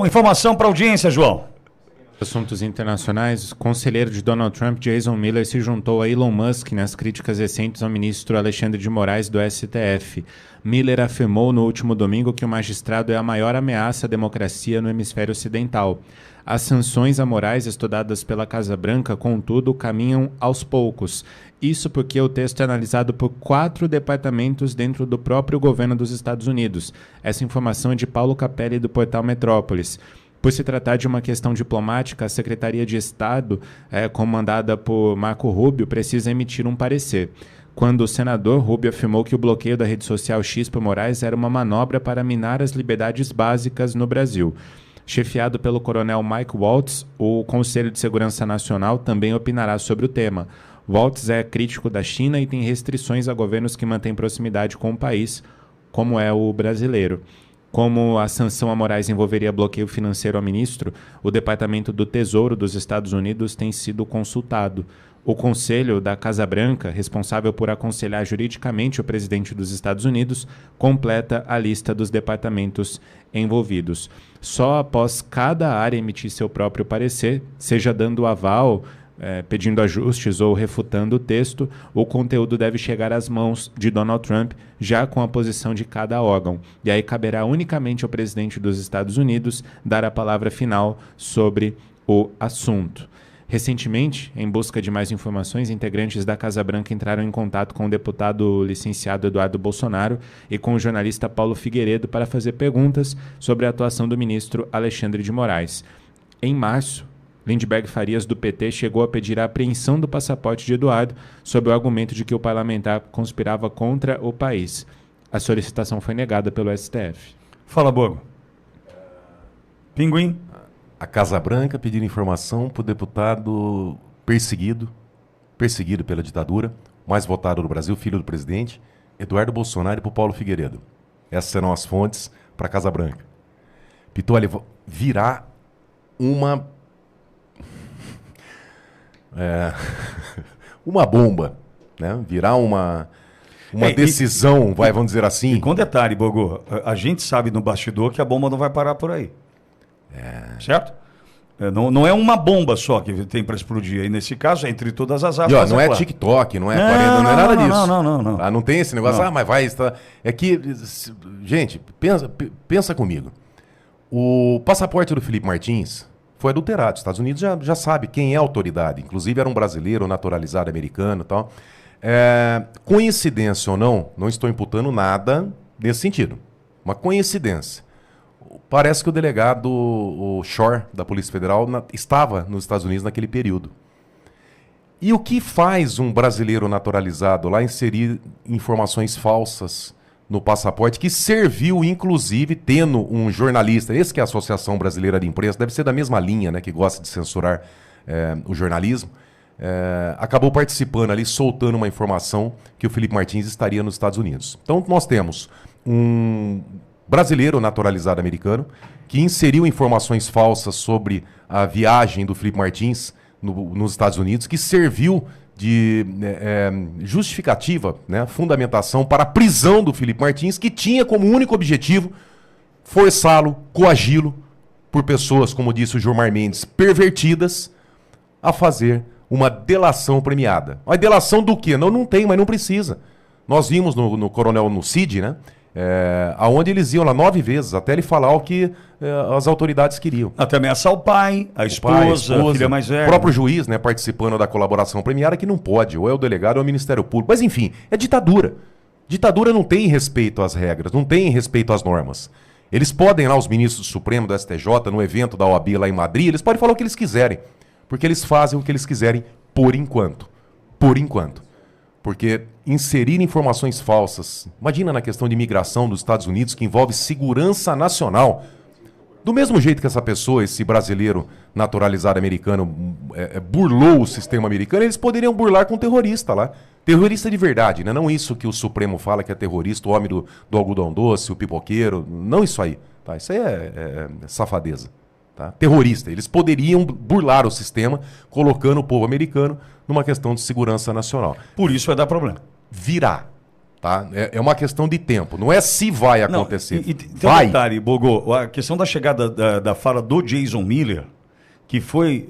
Informação para a audiência, João. Assuntos internacionais, o conselheiro de Donald Trump, Jason Miller, se juntou a Elon Musk nas críticas recentes ao ministro Alexandre de Moraes do STF. Miller afirmou no último domingo que o magistrado é a maior ameaça à democracia no hemisfério ocidental. As sanções a Moraes estudadas pela Casa Branca, contudo, caminham aos poucos. Isso porque o texto é analisado por 4 departamentos dentro do próprio governo dos Estados Unidos. Essa informação é de Paulo Capelli, do portal Metrópolis. Por se tratar de uma questão diplomática, a Secretaria de Estado, comandada por Marco Rubio, precisa emitir um parecer. Quando o senador Rubio afirmou que o bloqueio da rede social X por Moraes era uma manobra para minar as liberdades básicas no Brasil. Chefiado pelo coronel Mike Waltz, o Conselho de Segurança Nacional também opinará sobre o tema. Waltz é crítico da China e tem restrições a governos que mantêm proximidade com o país, como é o brasileiro. Como a sanção a Moraes envolveria bloqueio financeiro ao ministro, o Departamento do Tesouro dos Estados Unidos tem sido consultado. O Conselho da Casa Branca, responsável por aconselhar juridicamente o presidente dos Estados Unidos, completa a lista dos departamentos envolvidos. Só após cada área emitir seu próprio parecer, seja dando aval, pedindo ajustes ou refutando o texto, o conteúdo deve chegar às mãos de Donald Trump, já com a posição de cada órgão. E aí caberá unicamente ao presidente dos Estados Unidos dar a palavra final sobre o assunto. Recentemente, em busca de mais informações, integrantes da Casa Branca entraram em contato com o deputado licenciado Eduardo Bolsonaro e com o jornalista Paulo Figueiredo para fazer perguntas sobre a atuação do ministro Alexandre de Moraes. Em março, Lindbergh Farias, do PT, chegou a pedir a apreensão do passaporte de Eduardo sob o argumento de que o parlamentar conspirava contra o país. A solicitação foi negada pelo STF. Fala, Bogo. Pinguim. A Casa Branca pedindo informação para o deputado perseguido pela ditadura, mais votado do Brasil, filho do presidente, Eduardo Bolsonaro, e para o Paulo Figueiredo. Essas serão as fontes para a Casa Branca. Pitoli, virá uma... uma bomba, né? Virar uma decisão, vamos dizer assim. E com detalhe, Bogo, a gente sabe no bastidor que a bomba não vai parar por aí. Certo? Não é uma bomba só que tem para explodir. Aí, nesse caso, é entre todas as aspas. E, ó, não é claro. TikTok, não é 40, não é nada disso. Não. Ah, não tem esse negócio, mas vai... É que, gente, pensa comigo. O passaporte do Felipe Martins foi adulterado. Os Estados Unidos já sabe quem é a autoridade. Inclusive, era um brasileiro naturalizado americano e tal. Coincidência ou não estou imputando nada nesse sentido. Uma coincidência. Parece que o delegado, o Shore, da Polícia Federal, estava nos Estados Unidos naquele período. E o que faz um brasileiro naturalizado lá inserir informações falsas no passaporte, que serviu, inclusive, tendo um jornalista, esse que é a Associação Brasileira de Imprensa, deve ser da mesma linha, né, que gosta de censurar o jornalismo, acabou participando ali, soltando uma informação que o Felipe Martins estaria nos Estados Unidos. Então, nós temos um brasileiro naturalizado americano que inseriu informações falsas sobre a viagem do Felipe Martins nos Estados Unidos, que serviu de justificativa, né, fundamentação para a prisão do Felipe Martins, que tinha como único objetivo forçá-lo, coagi-lo por pessoas, como disse o Gilmar Mendes, pervertidas, a fazer uma delação premiada. Mas delação do quê? Não tem, mas não precisa. Nós vimos no Coronel Cid, né, aonde eles iam lá 9 vezes, até ele falar o que as autoridades queriam. Até ameaçar o pai, a esposa, a filha mais velha. O próprio juiz, né, participando da colaboração premiada, que não pode, ou é o delegado ou é o Ministério Público. Mas enfim, é ditadura. Ditadura não tem respeito às regras, não tem respeito às normas. Eles podem lá, os ministros do Supremo, do STJ, no evento da OAB lá em Madrid, eles podem falar o que eles quiserem, porque eles fazem o que eles quiserem por enquanto. Por enquanto. Porque inserir informações falsas, imagina na questão de imigração dos Estados Unidos, que envolve segurança nacional. Do mesmo jeito que essa pessoa, esse brasileiro naturalizado americano, burlou o sistema americano, eles poderiam burlar com terrorista lá. Terrorista de verdade, né? Não isso que o Supremo fala que é terrorista, o homem do algodão doce, o pipoqueiro, não isso aí. Tá? Isso aí é safadeza. Tá? Terrorista. Eles poderiam burlar o sistema, colocando o povo americano numa questão de segurança nacional. Por isso vai dar problema. Virá. Tá? É uma questão de tempo. Não é se vai Não, acontecer. tem um Vai. detalhe, Bogo, a questão da chegada da fala do Jason Miller, que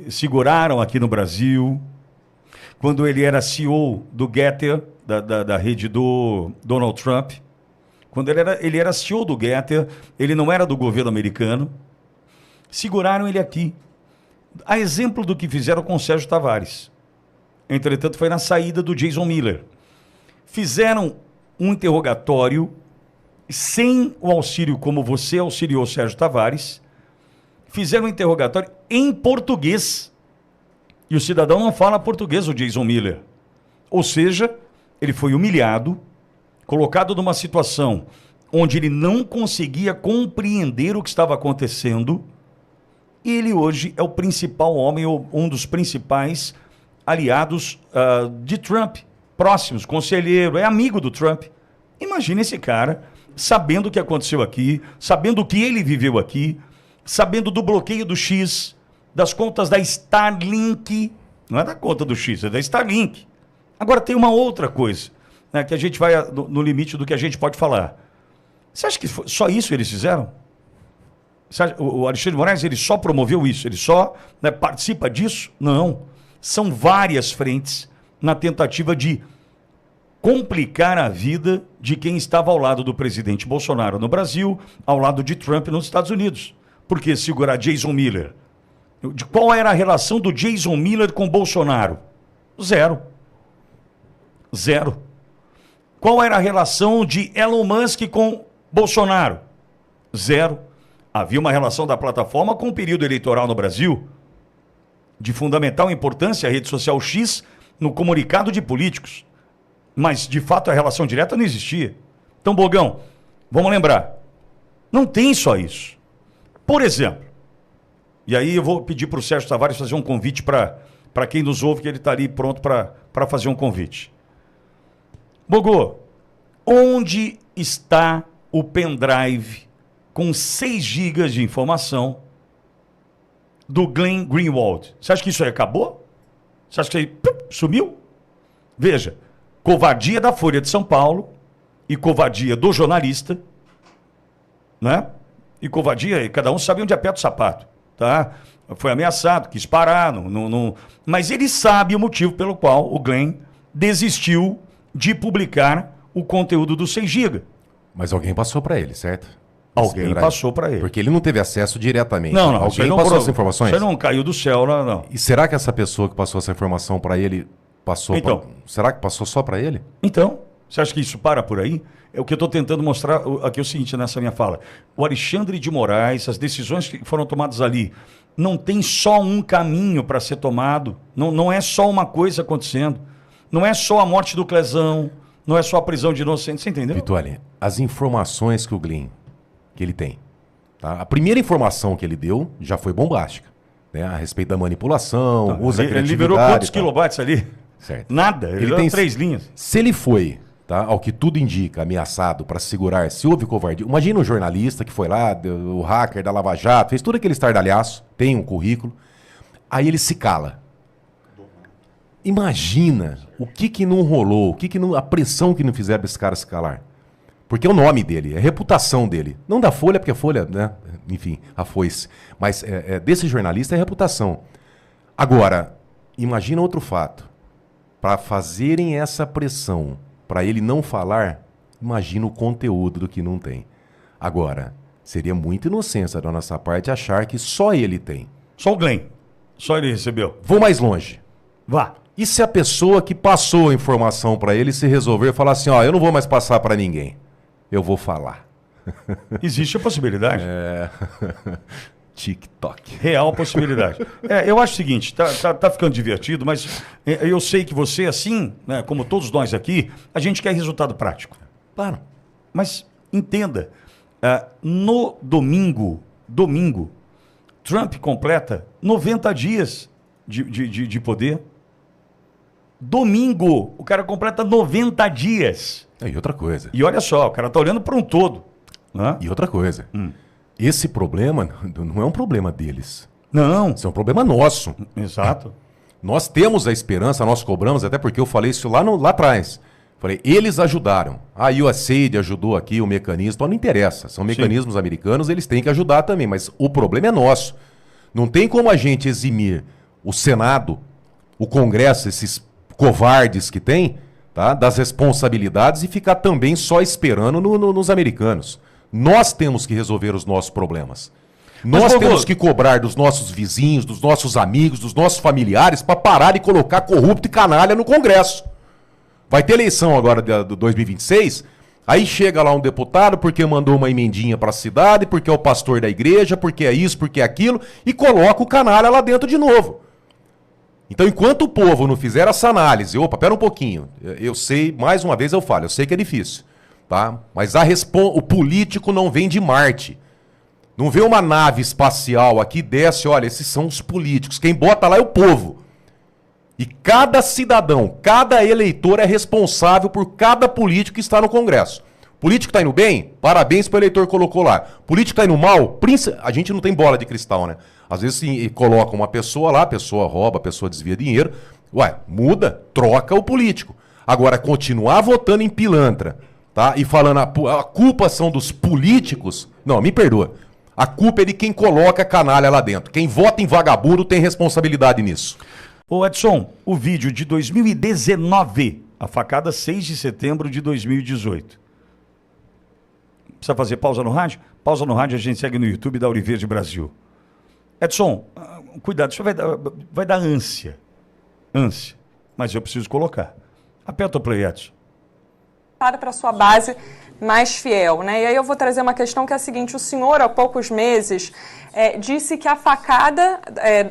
seguraram aqui no Brasil, quando ele era CEO do Getter, da rede do Donald Trump. Quando ele era CEO do Getter, ele não era do governo americano. Seguraram ele aqui. A exemplo do que fizeram com o Sérgio Tavares. Entretanto, foi na saída do Jason Miller. Fizeram um interrogatório sem o auxílio, como você auxiliou Sérgio Tavares. Fizeram um interrogatório em português. E o cidadão não fala português, o Jason Miller. Ou seja, ele foi humilhado, colocado numa situação onde ele não conseguia compreender o que estava acontecendo. E ele hoje é o principal homem, ou um dos principais aliados de Trump, próximos, conselheiro, é amigo do Trump. Imagina esse cara, sabendo o que aconteceu aqui, sabendo o que ele viveu aqui, sabendo do bloqueio do X, das contas da Starlink, não é da conta do X, é da Starlink. Agora tem uma outra coisa, né, que a gente vai no limite do que a gente pode falar. Você acha que só isso eles fizeram? O Alexandre de Moraes, ele só promoveu isso? Ele só, né, participa disso? Não. São várias frentes na tentativa de complicar a vida de quem estava ao lado do presidente Bolsonaro no Brasil, ao lado de Trump nos Estados Unidos. Por que segurar Jason Miller? De qual era a relação do Jason Miller com Bolsonaro? Zero. Zero. Qual era a relação de Elon Musk com Bolsonaro? Zero. Havia uma relação da plataforma com o período eleitoral no Brasil, de fundamental importância a rede social X no comunicado de políticos. Mas, de fato, a relação direta não existia. Então, Bogão, vamos lembrar, não tem só isso. Por exemplo, e aí eu vou pedir para o Sérgio Tavares fazer um convite para quem nos ouve, que ele está ali pronto para fazer um convite. Bogô, onde está o pendrive com 6 gigas de informação do Glenn Greenwald? Você acha que isso aí acabou? Você acha que isso aí sumiu? Veja, covardia da Folha de São Paulo e covardia do jornalista, né? E covardia, cada um sabe onde aperta o sapato, tá? Foi ameaçado, quis parar, mas ele sabe o motivo pelo qual o Glenn desistiu de publicar o conteúdo do 6 GB. Mas alguém passou para ele, certo? Alguém passou para ele. Porque ele não teve acesso diretamente. Não, alguém passou essas informações? Você não caiu do céu, não. E será que essa pessoa que passou essa informação para ele passou... Então, será que passou só para ele? Então, você acha que isso para por aí? É o que eu estou tentando mostrar aqui é o seguinte, nessa minha fala. O Alexandre de Moraes, as decisões que foram tomadas ali, não tem só um caminho para ser tomado. Não é só uma coisa acontecendo. Não é só a morte do Clezão, não é só a prisão de inocentes, você entendeu? Vituali, as informações que o Glenn, que ele tem, tá? A primeira informação que ele deu já foi bombástica, né? A respeito da manipulação, usa ele liberou quantos kilobytes ali? Certo. Nada, ele tem 3 linhas. Se ele foi, tá, ao que tudo indica, ameaçado para segurar, se houve covardia, imagina um jornalista que foi lá, o hacker da Lava Jato, fez tudo aquele estardalhaço, tem um currículo, aí ele se cala. Imagina o que não rolou, a pressão que não fizeram esse cara se calar. Porque é o nome dele, é a reputação dele. Não da Folha, porque a Folha, né, enfim, a foice. Mas desse jornalista é a reputação. Agora, imagina outro fato. Para fazerem essa pressão, para ele não falar, imagina o conteúdo do que não tem. Agora, seria muita inocência da nossa parte achar que só ele tem. Só o Glenn. Só ele recebeu. Vou mais longe. Vá. E se a pessoa que passou a informação para ele se resolver falar assim, ó, eu não vou mais passar para ninguém, eu vou falar. Existe a possibilidade. TikTok. Real possibilidade. Eu acho o seguinte, tá ficando divertido, mas eu sei que você, assim, né, como todos nós aqui, a gente quer resultado prático. Claro. Mas entenda, no domingo, Trump completa 90 dias de poder. Domingo, o cara completa 90 dias. E outra coisa. E olha só, o cara tá olhando para um todo. Né? E outra coisa. Esse problema não é um problema deles. Não. Isso é um problema nosso. Exato. Nós temos a esperança, nós cobramos, até porque eu falei isso lá atrás. Falei, eles ajudaram. A USAID ajudou aqui, o mecanismo, não interessa. São mecanismos americanos, eles têm que ajudar também, mas o problema é nosso. Não tem como a gente eximir o Senado, o Congresso, esses covardes que tem, tá, das responsabilidades e ficar também só esperando nos americanos. Nós temos que resolver os nossos problemas. Nós temos que cobrar dos nossos vizinhos, dos nossos amigos, dos nossos familiares para parar de colocar corrupto e canalha no Congresso. Vai ter eleição agora de 2026, aí chega lá um deputado porque mandou uma emendinha para a cidade, porque é o pastor da igreja, porque é isso, porque é aquilo, e coloca o canalha lá dentro de novo. Então, enquanto o povo não fizer essa análise, opa, pera um pouquinho, eu sei, mais uma vez eu falo, eu sei que é difícil, tá? Mas o político não vem de Marte. Não vê uma nave espacial aqui, desce, olha, esses são os políticos, quem bota lá é o povo. E cada cidadão, cada eleitor é responsável por cada político que está no Congresso. Político está indo bem? Parabéns para o eleitor que colocou lá. Político está indo mal? A gente não tem bola de cristal, né? Às vezes coloca uma pessoa lá, a pessoa rouba, a pessoa desvia dinheiro. Ué, muda, troca o político. Agora, continuar votando em pilantra, tá? E falando a culpa são dos políticos, não, me perdoa. A culpa é de quem coloca canalha lá dentro. Quem vota em vagabundo tem responsabilidade nisso. Ô Edson, o vídeo de 2019, a facada 6 de setembro de 2018. Precisa fazer pausa no rádio? Pausa no rádio, a gente segue no YouTube da Auriverde Brasil. Edson, cuidado, isso vai dar ânsia. Ânsia. Mas eu preciso colocar. Aperta o play, Edson. Para sua base mais fiel, né? E aí eu vou trazer uma questão que é a seguinte: o senhor, há poucos meses, disse que a facada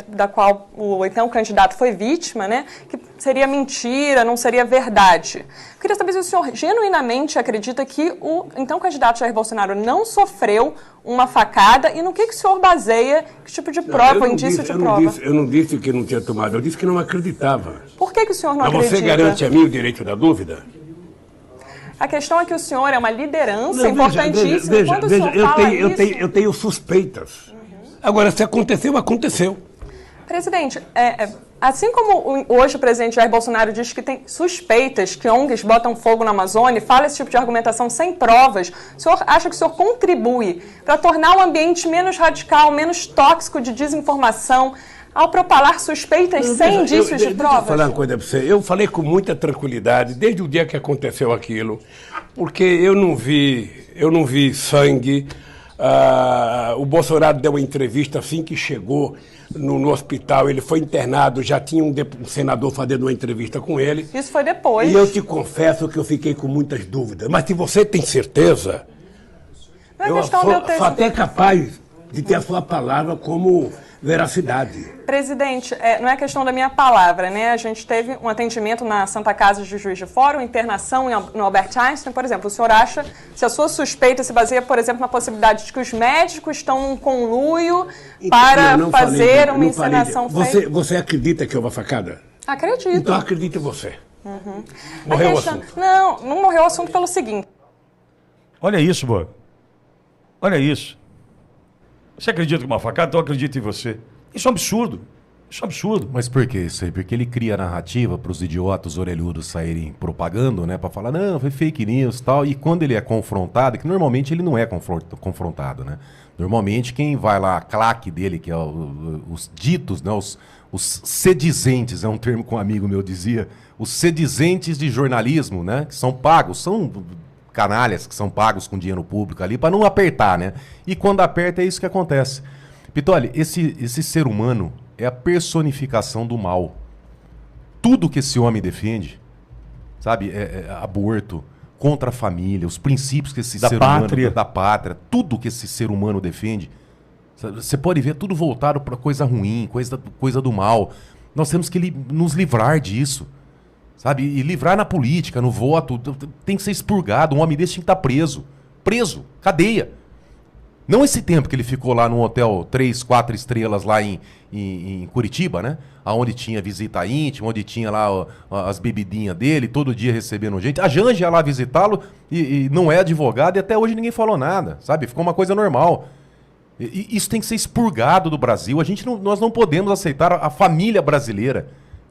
da qual o então candidato foi vítima, né, que seria mentira, não seria verdade. Eu queria saber se o senhor genuinamente acredita que o então candidato Jair Bolsonaro não sofreu uma facada e no que o senhor baseia, que tipo de prova, indício de prova? Eu não disse que não tinha tomado, eu disse que não acreditava. Por que o senhor não acredita? Mas você garante a mim o direito da dúvida? A questão é que o senhor é uma liderança importantíssima. Eu tenho suspeitas. Agora, se aconteceu, aconteceu. Presidente, assim como hoje o presidente Jair Bolsonaro diz que tem suspeitas que ONGs botam fogo na Amazônia, fala esse tipo de argumentação sem provas, o senhor acha que o senhor contribui para tornar o ambiente menos radical, menos tóxico de desinformação, ao propalar suspeitas sem indícios de provas? Deixa eu falar uma coisa para você. Eu falei com muita tranquilidade desde o dia que aconteceu aquilo, porque eu não vi sangue. O Bolsonaro deu uma entrevista assim que chegou no hospital, ele foi internado, já tinha um senador fazendo uma entrevista com ele. Isso foi depois. E eu te confesso que eu fiquei com muitas dúvidas. Mas se você tem certeza, eu sou até capaz de ter a sua palavra como veracidade. Presidente, não é questão da minha palavra, né? A gente teve um atendimento na Santa Casa de Juiz de Fora, uma internação no Albert Einstein, por exemplo. O senhor acha, se a sua suspeita se baseia, por exemplo, na possibilidade de que os médicos estão num conluio para fazer uma encenação fake? Você acredita que houve uma facada? Acredito. Então acredite você. Uhum. Morreu o assunto. Não morreu o assunto pelo seguinte. Olha isso, Boa. Olha isso. Você acredita que uma facada? Então eu acredito em você. Isso é um absurdo. Isso é um absurdo. Mas por que isso aí? Porque ele cria narrativa para os idiotas orelhudos saírem propagando, né? Para falar, não, foi fake news e tal. E quando ele é confrontado, que normalmente ele não é confrontado, né? Normalmente quem vai lá, a claque dele, que é os ditos, né? Os sedizentes, é um termo que um amigo meu dizia. Os sedizentes de jornalismo, né? Que são pagos, são canalhas que são pagos com dinheiro público ali para não apertar, né? E quando aperta é isso que acontece. Pitoli, esse ser humano é a personificação do mal. Tudo que esse homem defende, sabe, aborto, contra a família, os princípios que esse ser humano, da pátria, tudo que esse ser humano defende, você pode ver tudo voltado para coisa ruim, coisa do mal. Nós temos que nos livrar disso. Sabe? E livrar na política, no voto, tem que ser expurgado. Um homem desse tem que estar preso. Preso, cadeia. Não esse tempo que ele ficou lá num hotel 3, 4 estrelas lá em Curitiba, né? Onde tinha visita íntima, onde tinha lá as bebidinhas dele, todo dia recebendo gente. A Janja ia lá visitá-lo e não é advogado e até hoje ninguém falou nada, sabe? Ficou uma coisa normal. E isso tem que ser expurgado do Brasil. Nós não podemos aceitar a família brasileira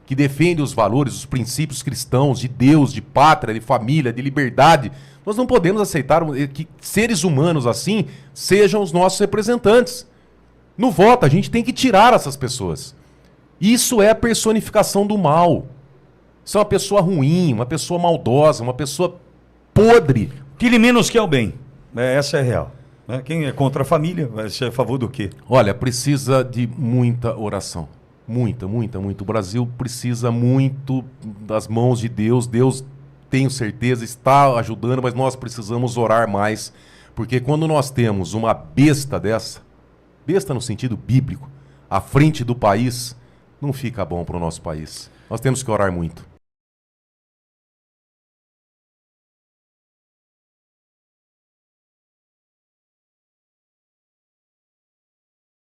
que defende os valores, os princípios cristãos de Deus, de pátria, de família, de liberdade. Nós não podemos aceitar que seres humanos assim sejam os nossos representantes. No voto, a gente tem que tirar essas pessoas. Isso é a personificação do mal. Isso é uma pessoa ruim, uma pessoa maldosa, uma pessoa podre. Que ele menos quer o bem. Essa é a real. Quem é contra a família vai ser a favor do quê? Olha, precisa de muita oração. Muita. O Brasil precisa muito das mãos de Deus. Deus, tenho certeza, está ajudando, mas nós precisamos orar mais. Porque quando nós temos uma besta dessa, besta no sentido bíblico, à frente do país, não fica bom para o nosso país. Nós temos que orar muito.